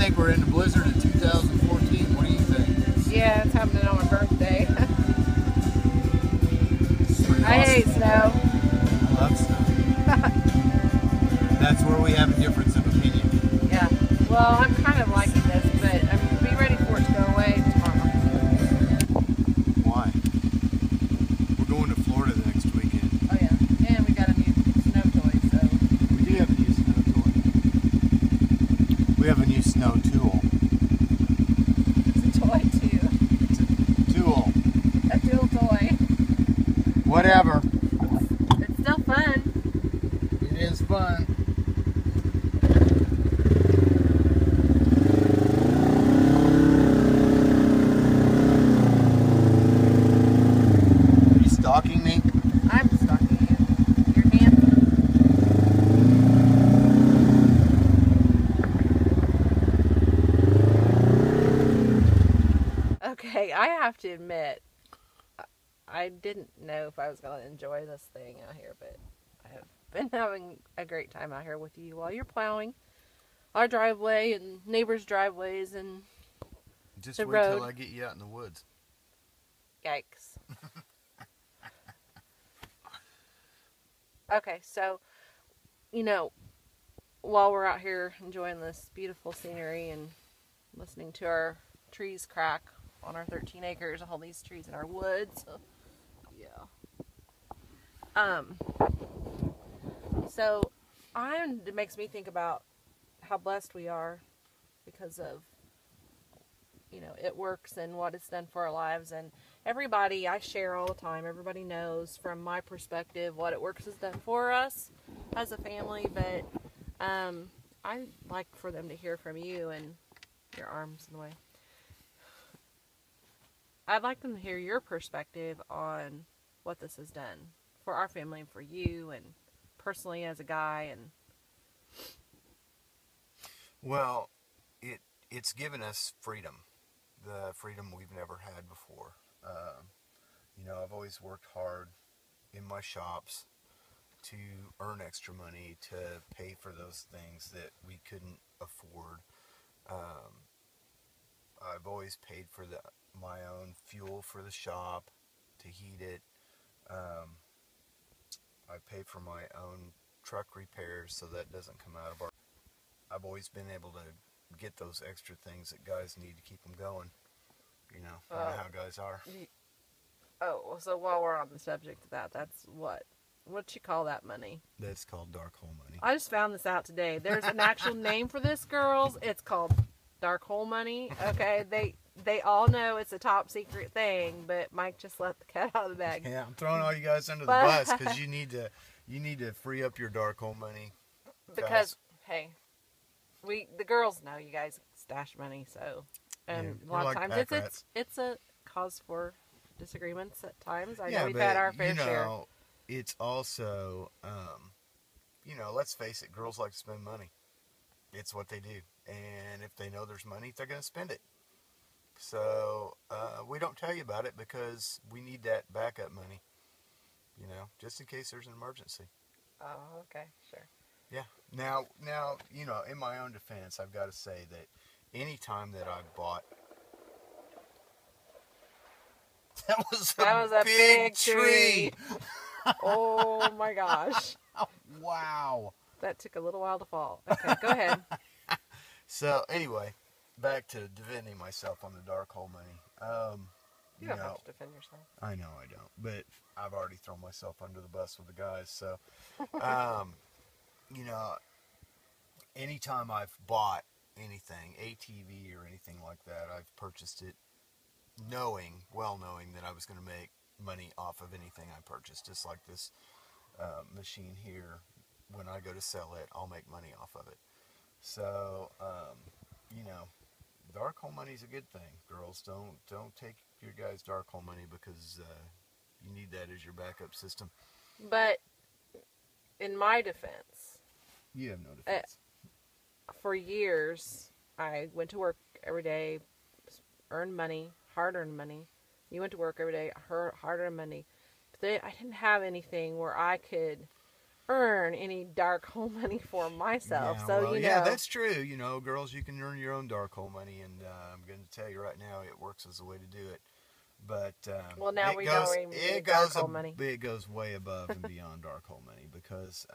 think we're in the blizzard of 2014. What do you think? Yeah, it's happening on my birthday. Pretty I hate awesome. snow. I love snow. That's where we have a difference of opinion. Yeah. Well, I'm kind of liking this, but I'm be ready for it to go away tomorrow. Why? We're going to Florida the next weekend. Oh yeah, and we got a new snow toy, so We do have a new snow toy. We have a new snow tool. it's a toy too. It's a tool. A dual toy. Whatever. It's still fun. It is fun. Are you stalking me? I'm stalking you. You're handsome. Okay, I have to admit, I didn't know if I was going to enjoy this thing out here, but I have been having a great time out here with you while you're plowing our driveway and neighbors' driveways and Just The wait till road. I get you out in the woods. yikes. Okay, so, while we're out here enjoying this beautiful scenery and listening to our trees crack on our 13 acres, all these trees in our woods. Yeah. So it makes me think about how blessed we are because of, it works and what it's done for our lives. And everybody I share all the time, everybody knows from my perspective what it works has done for us as a family. But I'd like for them to hear from you, and your arms in the way. I'd like them to hear your perspective on what this has done for our family and for you and personally as a guy. And Well, it's given us freedom, the freedom we've never had before. I've always worked hard in my shops to earn extra money to pay for those things that we couldn't afford. I've always paid for my own fuel for the shop to heat it. I pay for my own truck repairs, so that doesn't come out of our. I've always been able to get those extra things that guys need to keep them going. You know how guys are. oh, so while we're on the subject of that, that's what you call that money? That's called dark hole money. I just found this out today. There's an actual name for this, girls. It's called dark hole money. Okay, they all know it's a top secret thing, but Mike just let the cat out of the bag. Yeah, I'm throwing all you guys under the bus because you need to free up your dark hole money. Because hey, the girls know you guys stash money, so and Yeah, a lot we're of like times pack rats. it's a cause for disagreements at times. I Yeah, know we've but, had our fair share. It's also, let's face it, girls like to spend money. It's what they do. And if they know there's money, they're going to spend it. So, we don't tell you about it because we need that backup money, just in case there's an emergency. Oh, okay, sure. Yeah. Now, in my own defense, I've got to say that any time that I've bought that was a big tree. Oh my gosh. Wow. That took a little while to fall. Okay, go ahead. So anyway, back to defending myself on the dark hole money. You don't have to defend yourself. I know I don't, but I've already thrown myself under the bus with the guys. So, anytime I've bought anything, ATV or anything like that, I've purchased it well knowing that I was going to make money off of anything I purchased. Just like this machine here, when I go to sell it, I'll make money off of it. So, dark hole money is a good thing. Girls, don't take your guys' dark hole money because you need that as your backup system. But in my defense, You have no defense. For years, I went to work every day, earned money, hard-earned money. You went to work every day, hard-earned money. But I didn't have anything where I could earn any dark hole money for myself. Yeah, So, well, you yeah, know, that's true. You know, girls, you can earn your own dark hole money, and I'm going to tell you right now, it works as a way to do it. But well, now we don't even need dark hole money. it goes way above and beyond dark hole money because,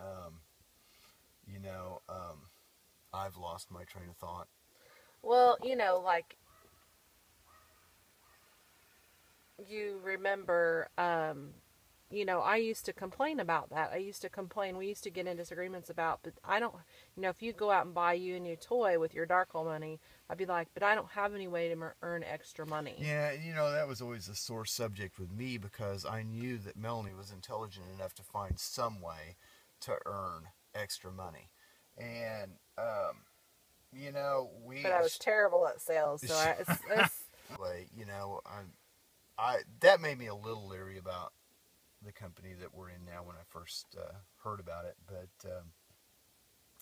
you know, I've lost my train of thought. Well, you know, like you remember, you know, I used to complain about that. I used to complain. We used to get in disagreements about, but I don't, you know, if you go out and buy you a new toy with your dark hole money, I'd be like, but I don't have any way to earn extra money. Yeah, you know, that was always a sore subject with me because I knew that Melanie was intelligent enough to find some way to earn extra money. And, you know, But I was terrible at sales, so it's way, you know, that made me a little leery about the company that we're in now when I first heard about it. But,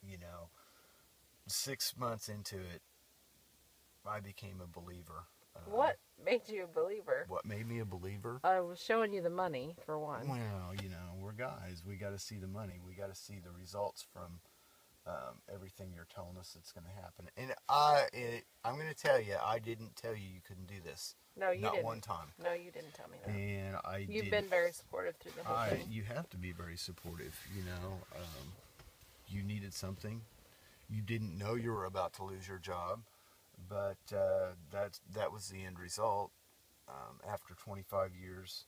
you know, 6 months into it, I became a believer. What made you a believer? What made me a believer? I was showing you the money, for one. Well, you know, we're guys. We got to see the money. We got to see the results from everything you're telling us that's going to happen. And I'm going to tell you, I didn't tell you you couldn't do this. No, you Not didn't. one time. No, you didn't tell me that. And You've been very supportive through the whole thing. You have to be very supportive. You know, you needed something. You didn't know you were about to lose your job, but that was the end result. After 25 years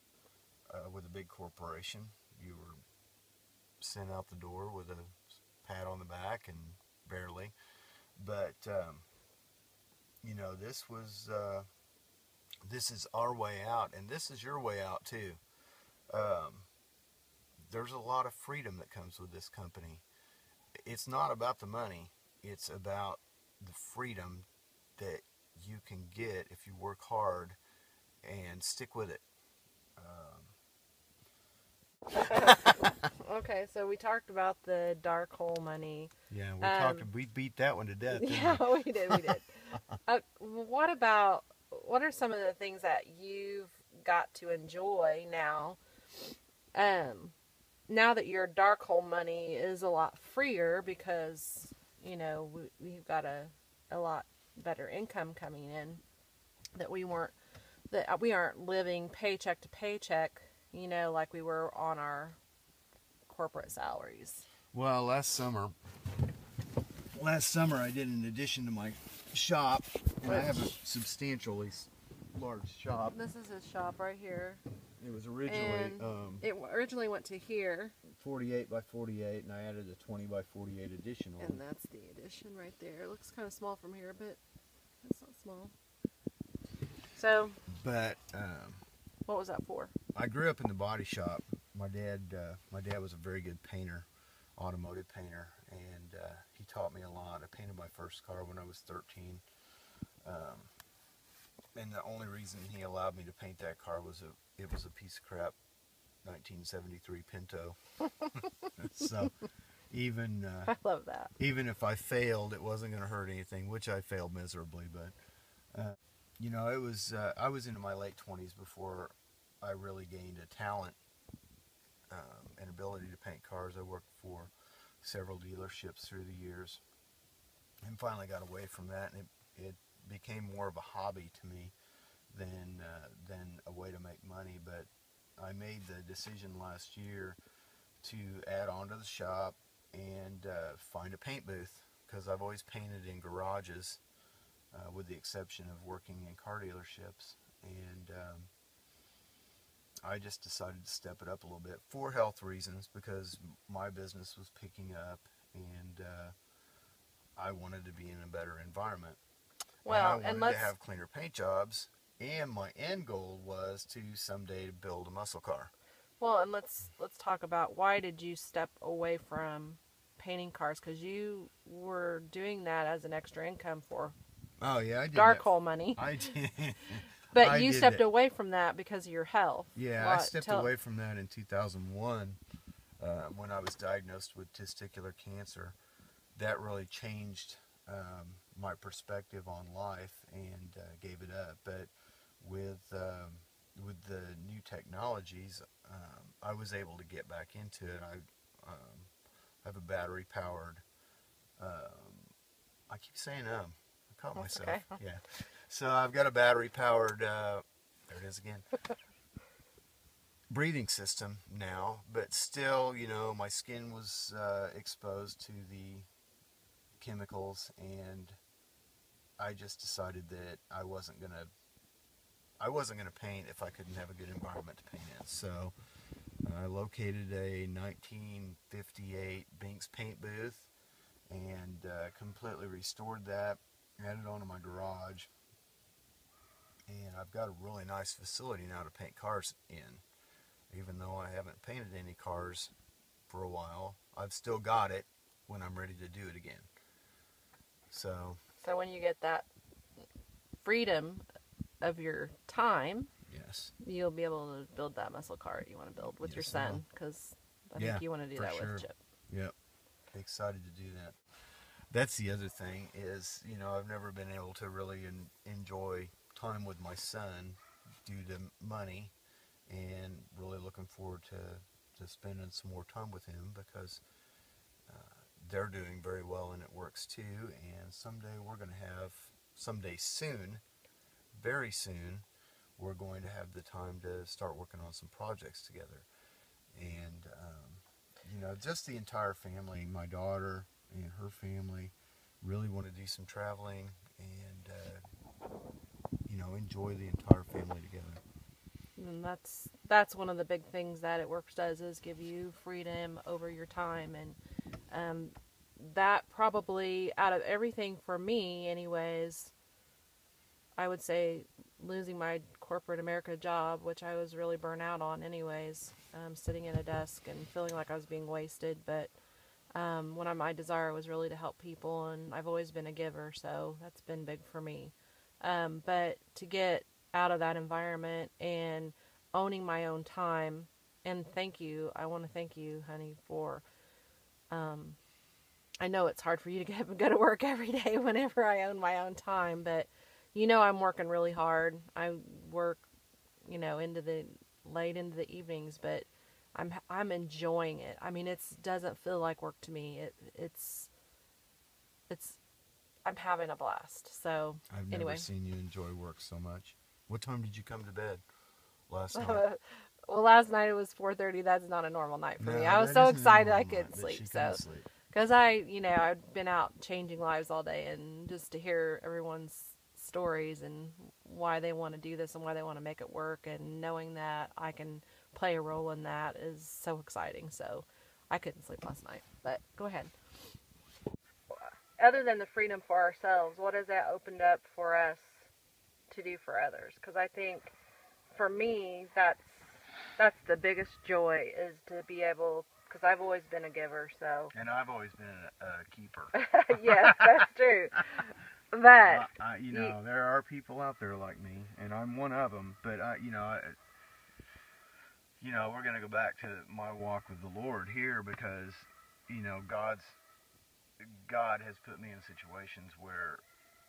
with a big corporation, you were sent out the door with a pat on the back, and barely. But you know, this is our way out, and this is your way out too. There's a lot of freedom that comes with this company. It's not about the money. It's about the freedom that you can get if you work hard and stick with it. Okay, so we talked about the dark hole money. Yeah, we beat that one to death. Yeah, we did. What are some of the things that you've got to enjoy now? Now that your dark hole money is a lot freer because, you know, we've got a lot better income coming in, that we aren't living paycheck to paycheck, you know, like we were on our corporate salaries. Well, last summer I did an addition to my shop, and I have a substantially large shop. This is his shop right here. It was originally it originally went to here, 48 by 48, and I added a 20 by 48 addition on. And that's the addition right there. It looks kind of small from here, but it's not small. So, But what was that for? I grew up in the body shop. My dad was a very good painter, automotive painter, and he taught me a lot. I painted my first car when I was 13, and the only reason he allowed me to paint that car was it was a piece of crap 1973 Pinto. So even I love that. Even if I failed, it wasn't going to hurt anything, which I failed miserably. But you know, it was I was into my late 20s before I really gained a talent and ability to paint cars. I worked for several dealerships through the years, and finally got away from that, and it became more of a hobby to me than a way to make money. But I made the decision last year to add on to the shop and find a paint booth, because I've always painted in garages, with the exception of working in car dealerships. And I just decided to step it up a little bit for health reasons, because my business was picking up, and I wanted to be in a better environment. Well, and I wanted to have cleaner paint jobs, and my end goal was to someday build a muscle car. Well, and let's talk about, why did you step away from painting cars? Because you were doing that as an extra income for I did dark that. hole money. I did. But you stepped away from that because of your health. Yeah, I stepped away from that in 2001 when I was diagnosed with testicular cancer. That really changed my perspective on life, and gave it up. But with the new technologies, I was able to get back into it. battery powered. I keep saying I caught That's myself. okay. Yeah. So I've got a battery powered. There it is again. Breathing system now, but still, you know, my skin was exposed to the chemicals, and I just decided that I wasn't gonna paint if I couldn't have a good environment to paint in. So I located a 1958 Binks paint booth and completely restored that, added onto my garage, and I've got a really nice facility now to paint cars in. Even though I haven't painted any cars for a while, I've still got it when I'm ready to do it again. So when you get that freedom of your time, yes, you'll be able to build that muscle car you want to build with your Yes, I will. son, because I think you want to do for that sure. with Chip. Yep. Excited to do that. That's the other thing is, you know, I've never been able to really enjoy time with my son due to money, and really looking forward to spending some more time with him because they're doing very well and it works too. And someday soon, very soon, we're going to have the time to start working on some projects together. And, you know, just the entire family, my daughter and her family, really want to do some traveling and, you know, enjoy the entire family together. And that's one of the big things that It Works does, is give you freedom over your time. And that probably, out of everything for me anyways, I would say losing my corporate America job, which I was really burnt out on anyways, sitting at a desk and feeling like I was being wasted. But my desire was really to help people, and I've always been a giver, so that's been big for me. But to get out of that environment and owning my own time, and I want to thank you, honey, for, I know it's hard for you to go to work every day whenever I own my own time, but you know I'm working really hard. I work, you know, late into the evenings, but I'm enjoying it. I mean, it doesn't feel like work to me. It's I'm having a blast. So I've never anyway. seen you enjoy work so much. What time did you come to bed last night? Well, last night it was 4:30. That's not a normal night for No, me. I was that so isn't a excited I normal couldn't night, but sleep. she So, couldn't sleep. because I'd been out changing lives all day, and just to hear everyone's stories and why they want to do this and why they want to make it work, and knowing that I can play a role in that is so exciting. So I couldn't sleep last night. But go ahead. Other than the freedom for ourselves, what has that opened up for us to do for others? Because I think for me, that's the biggest joy, is to be able, because I've always been a giver, so. And I've always been a keeper. Yes, that's true. But you know, there are people out there like me, and I'm one of them. But we're gonna go back to my walk with the Lord here, because you know God has put me in situations where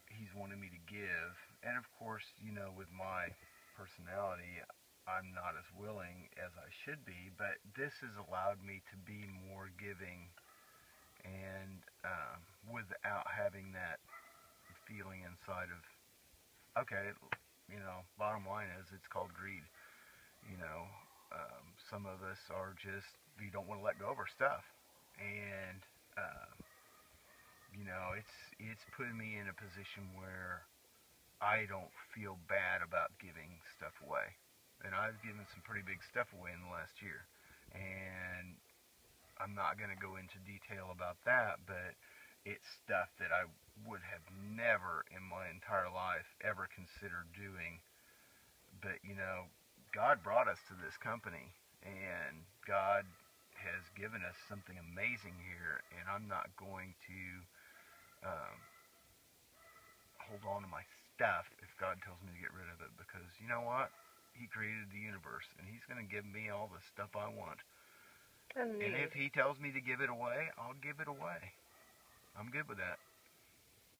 He's wanted me to give, and of course, you know, with my personality, I'm not as willing as I should be. But this has allowed me to be more giving, and without having that feeling inside of, okay, you know, bottom line is it's called greed. You know, some of us are just, we don't want to let go of our stuff, and you know, it's putting me in a position where I don't feel bad about giving stuff away. And I've given some pretty big stuff away in the last year, and I'm not going to go into detail about that, but it's stuff that I would have never in my entire life ever considered doing. But you know, God brought us to this company, and God has given us something amazing here, and I'm not going to hold on to my stuff if God tells me to get rid of it, because you know what? He created the universe, and He's going to give me all the stuff I want. And if He tells me to give it away, I'll give it away. I'm good with that.